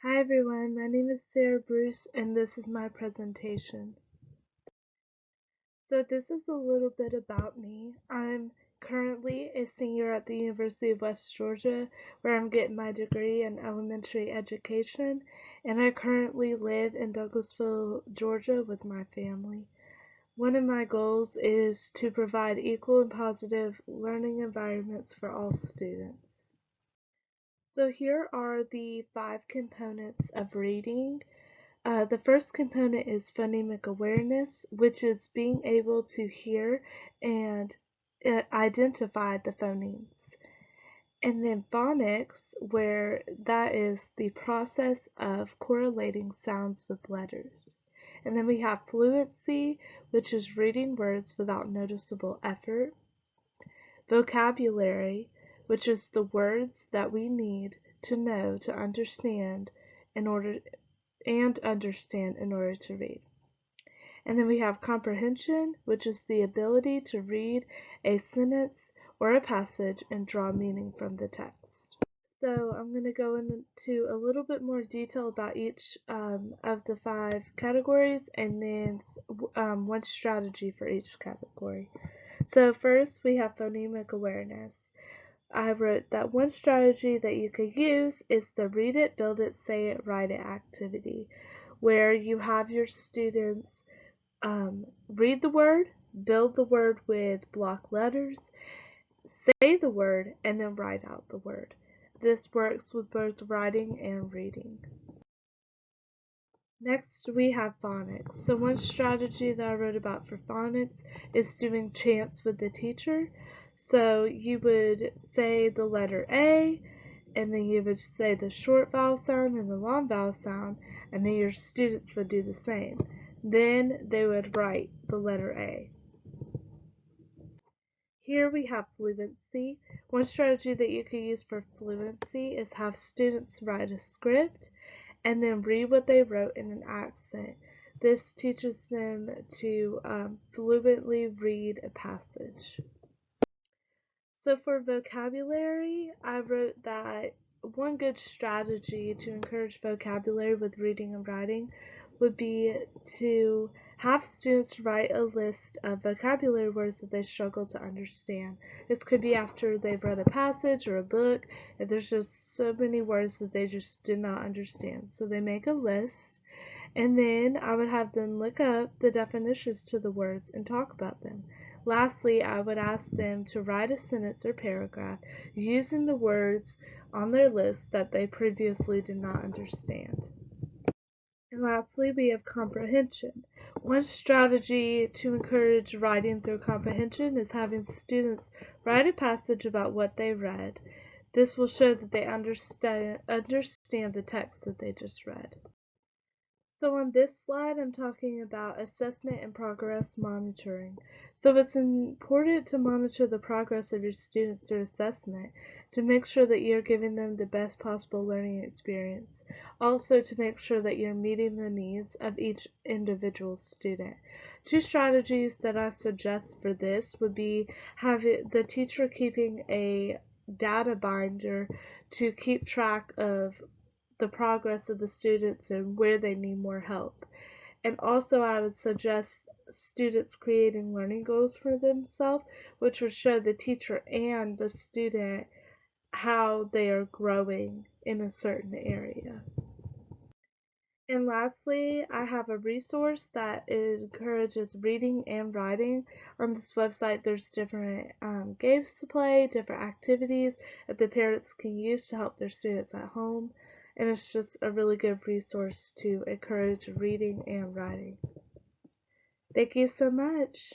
Hi everyone, my name is Sarah Bruce and this is my presentation. So this is a little bit about me. I'm currently a senior at the University of West Georgia where I'm getting my degree in elementary education, and I currently live in Douglasville, Georgia with my family. One of my goals is to provide equal and positive learning environments for all students. So here are the 5 components of reading. The first component is phonemic awareness, which is being able to hear and identify the phonemes. And then phonics, where that is the process of correlating sounds with letters. And then we have fluency, which is reading words without noticeable effort. Vocabulary, which is the words that we need to know to understand in order to read. And then we have comprehension, which is the ability to read a sentence or a passage and draw meaning from the text. So I'm going to go into a little bit more detail about each of the 5 categories, and then one strategy for each category. So first we have phonemic awareness. I wrote that one strategy that you could use is the read it, build it, say it, write it activity, where you have your students read the word, build the word with block letters, say the word, and then write out the word. This works with both writing and reading. Next, we have phonics. So one strategy that I wrote about for phonics is doing chants with the teacher. So you would say the letter A, and then you would say the short vowel sound and the long vowel sound, and then your students would do the same. Then they would write the letter A. Here we have fluency. One strategy that you could use for fluency is have students write a script and then read what they wrote in an accent. This teaches them to fluently read a passage. So for vocabulary, I wrote that one good strategy to encourage vocabulary with reading and writing would be to have students write a list of vocabulary words that they struggle to understand. This could be after they've read a passage or a book, and there's just so many words that they just did not understand. So they make a list, and then I would have them look up the definitions to the words and talk about them. Lastly, I would ask them to write a sentence or paragraph using the words on their list that they previously did not understand. And lastly, we have comprehension. One strategy to encourage writing through comprehension is having students write a passage about what they read. This will show that they understand the text that they just read. So on this slide, I'm talking about assessment and progress monitoring. So it's important to monitor the progress of your students through assessment to make sure that you're giving them the best possible learning experience. Also to make sure that you're meeting the needs of each individual student. 2 strategies that I suggest for this would be having the teacher keeping a data binder to keep track of the progress of the students and where they need more help. And also I would suggest students creating learning goals for themselves, which would show the teacher and the student how they are growing in a certain area. And lastly, I have a resource that encourages reading and writing. On this website, there's different games to play, different activities that the parents can use to help their students at home. And it's just a really good resource to encourage reading and writing. Thank you so much.